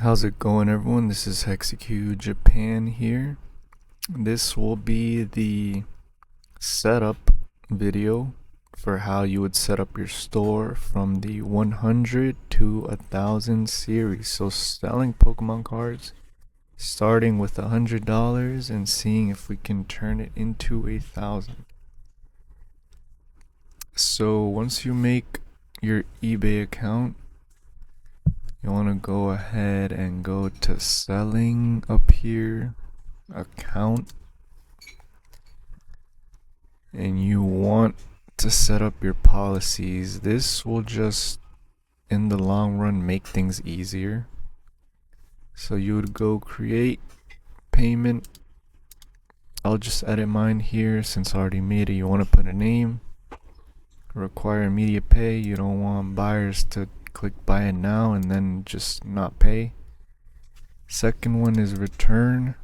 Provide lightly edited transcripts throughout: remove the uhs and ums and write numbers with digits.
How's it going, everyone? This is HexaQ Japan here. This will be the setup video for how you would set up your store from the 100 to 1000 series. So selling Pokemon cards, starting with $100 and seeing if we can turn it into 1000. So once you make your eBay account, you want to go ahead and go to selling up here, account, and you want to set up your policies. This will just in the long run make things easier. So you would go create payment. I'll just edit mine here since I already made it. You want to put a name, require immediate pay. You don't want buyers to click buy it now and then just not pay. Second one is return.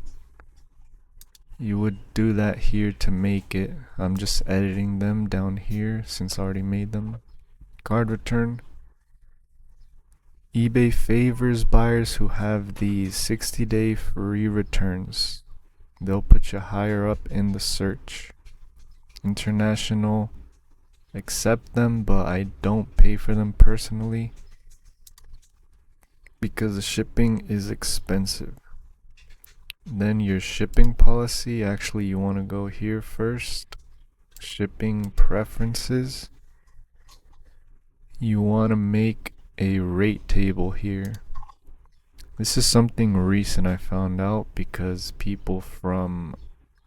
You would do that here to make it. I'm just editing them down here since I already made them. Card return. eBay favors buyers who have these 60-day free returns. They'll put you higher up in the search. International, accept them, but I don't pay for them personally because the shipping is expensive. Then your shipping policy, actually you want to go here first. Shipping preferences. You want to make a rate table here. This is something recent I found out because people from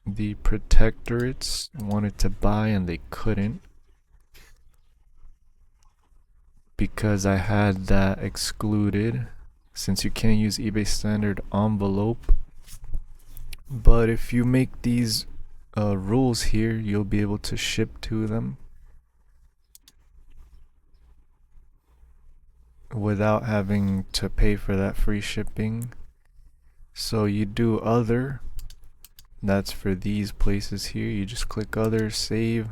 the protectorates wanted to buy and they couldn't because I had that excluded since you can't use eBay standard envelope. But if you make these rules here, you'll be able to ship to them without having to pay for that free shipping. So you do other, that's for these places here. You just click other, save.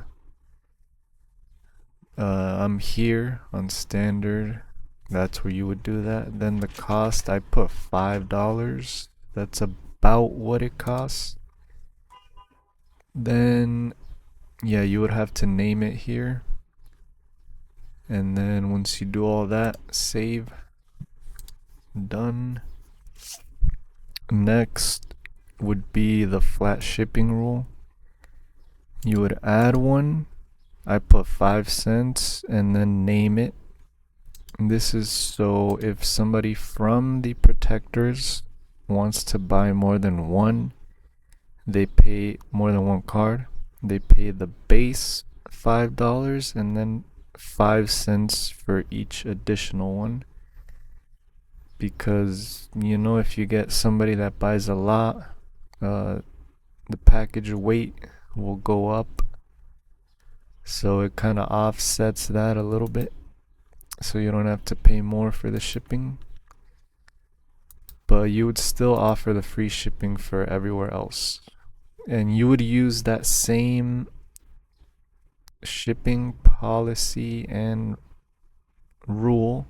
I'm here on standard, that's where you would do that. Then the cost, I put $5. That's about what it costs. Then yeah, you would have to name it here, and then once you do all that, save, done. Next would be the flat shipping rule. You would add one. I put 5 cents and then name it. And this is so if somebody from the protectors wants to buy more than one, they pay more than one card, they pay the base $5 and then 5 cents for each additional one. Because you know, if you get somebody that buys a lot, the package weight will go up, so it kind of offsets that a little bit, so you don't have to pay more for the shipping, but you would still offer the free shipping for everywhere else. And you would use that same shipping policy and rule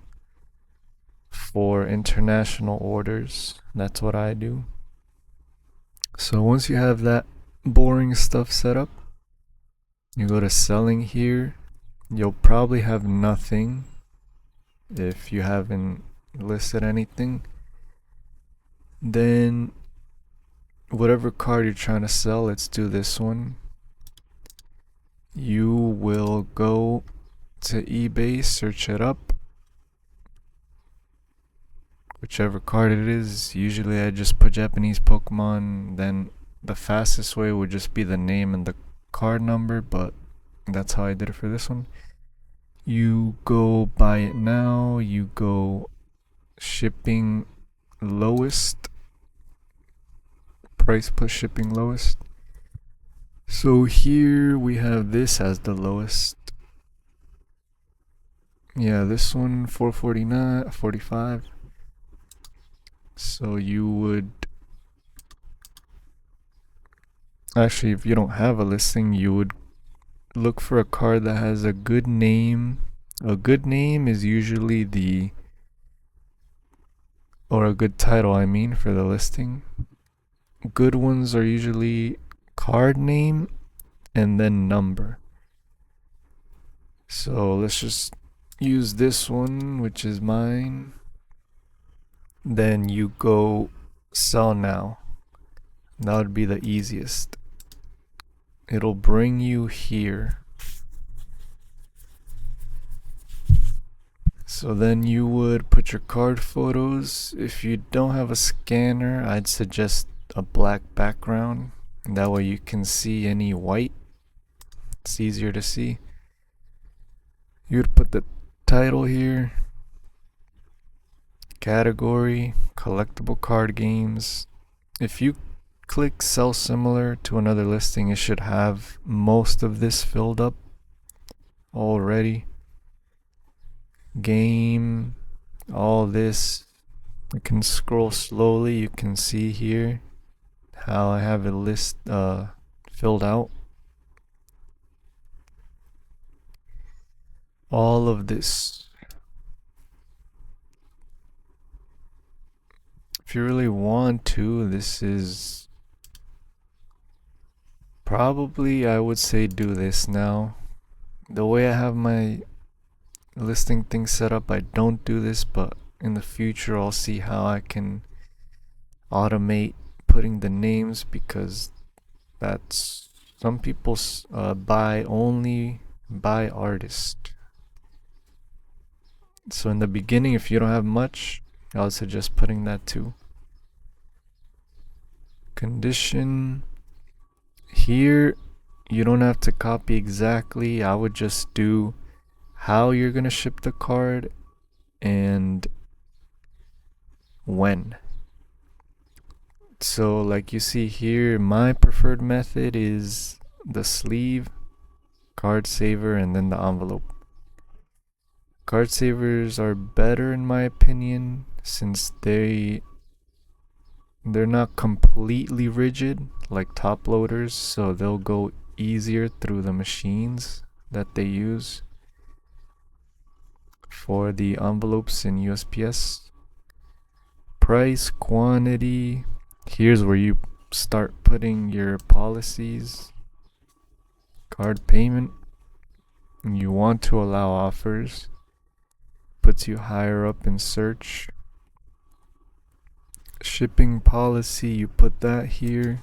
for international orders. That's what I do. So once you have that boring stuff set up, you go to selling here. You'll probably have nothing if you haven't listed anything. Then whatever card you're trying to sell, let's do this one. You will go to eBay, search it up, whichever card it is. Usually I just put Japanese Pokemon, then the fastest way would just be the name and the card number, but that's how I did it for this one. You go buy it now, you go shipping lowest, price plus shipping lowest. So here we have this as the lowest. Yeah, this one $4.49, $45. So you would actually, if you don't have a listing, you would look for a card that has a good name. A good name is usually the or a good title, I mean, for the listing. Good ones are usually card name and then number. So let's just use this one, which is mine. Then you go sell now. That would be the easiest. It'll bring you here. So then you would put your card photos. If you don't have a scanner, I'd suggest a black background. And that way you can see any white. It's easier to see. You would put the title here. Category, collectible card games. If you click sell similar to another listing, it should have most of this filled up already. Game, all this. I can scroll slowly. You can see here how I have a list filled out. All of this. If you really want to, this is probably, I would say, do this now. The way I have my listing thing set up, I don't do this, but in the future I'll see how I can automate putting the names, because that's some people buy only by artist. So in the beginning, if you don't have much, I would suggest putting that too. Condition here, you don't have to copy exactly. I would just do how you're gonna ship the card and when. So like you see here, my preferred method is the sleeve, card saver, and then the envelope. Card savers are better in my opinion, since they're not completely rigid like top loaders, so they'll go easier through the machines that they use. For the envelopes in USPS, price, quantity, here's where you start putting your policies. Card payment, you want to allow offers, puts you higher up in search. Shipping policy, you put that here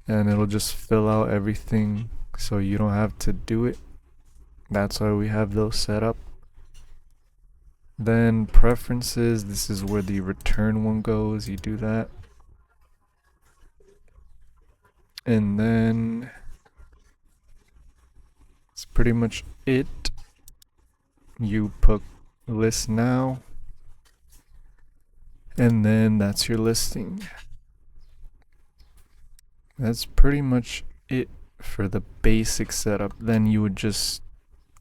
and it'll just fill out everything so you don't have to do it. That's why we have those set up. Then preferences, this is where the return one goes. You do that. And then that's pretty much it. You put list now. And then that's your listing. That's pretty much it for the basic setup. Then you would just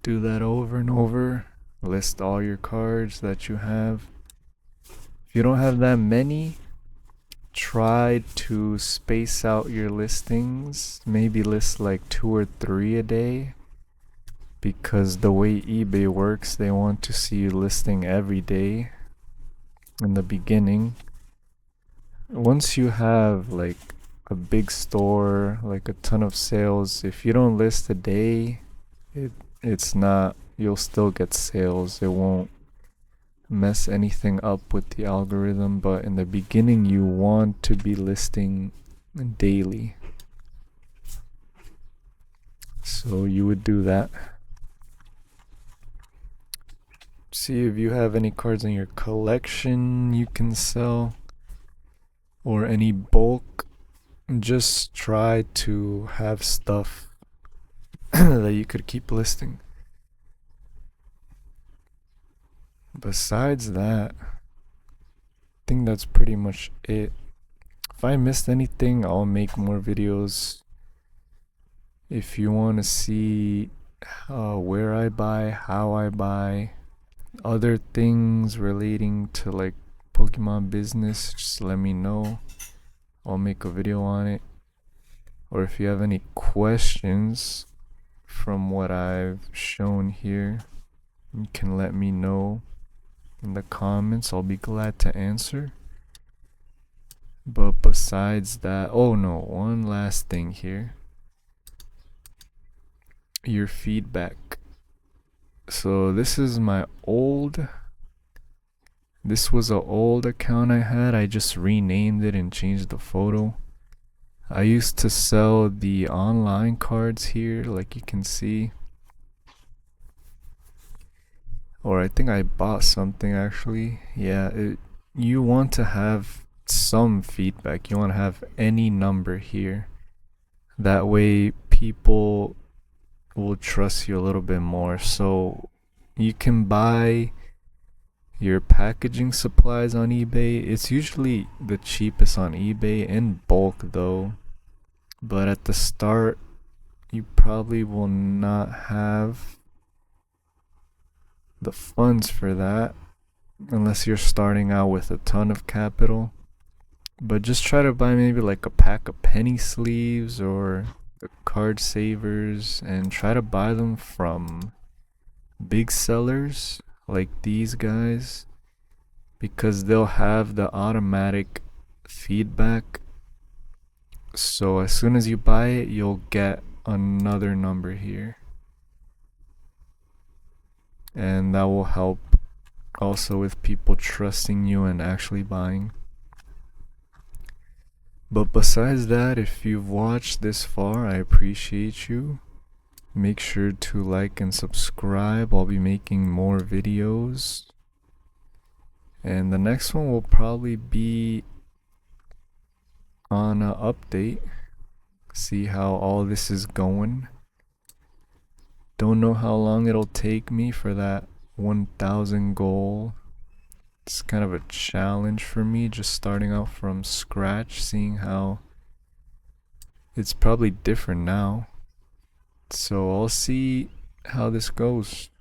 do that over and over. List all your cards that you have. If you don't have that many, try to space out your listings. Maybe list like 2 or 3 a day. Because the way eBay works, they want to see you listing every day in the beginning. Once you have like a big store, like a ton of sales, if you don't list a day, it's not, you'll still get sales. It won't mess anything up with the algorithm, but in the beginning you want to be listing daily. So you would do that. See if you have any cards in your collection you can sell, or any bulk. Just try to have stuff that you could keep listing. Besides that, I think that's pretty much it. If I missed anything, I'll make more videos. If you want to see where I buy, how I buy, other things relating to like Pokemon business, just let me know. I'll make a video on it. Or if you have any questions from what I've shown here, you can let me know in the comments. I'll be glad to answer. But besides that, oh no, one last thing here. Your feedback. So this is my old, this was an old account I had. I just renamed it and changed the photo. I used to sell the online cards here, like you can see. Or I think I bought something actually. Yeah, you want to have some feedback. You want to have any number here. That way people will trust you a little bit more. So you can buy your packaging supplies on eBay. It's usually the cheapest on eBay in bulk though. But at the start, you probably will not have the funds for that unless you're starting out with a ton of capital. But just try to buy maybe like a pack of penny sleeves or the card savers, and try to buy them from big sellers like these guys, because they'll have the automatic feedback. So as soon as you buy it, you'll get another number here, and that will help also with people trusting you and actually buying. But besides that, if you've watched this far, I appreciate you. Make sure to like and subscribe. I'll be making more videos, and the next one will probably be on an update. See how all this is going. Don't know how long it'll take me for that 1,000 goal. It's kind of a challenge for me, just starting out from scratch, seeing how it's probably different now. So I'll see how this goes.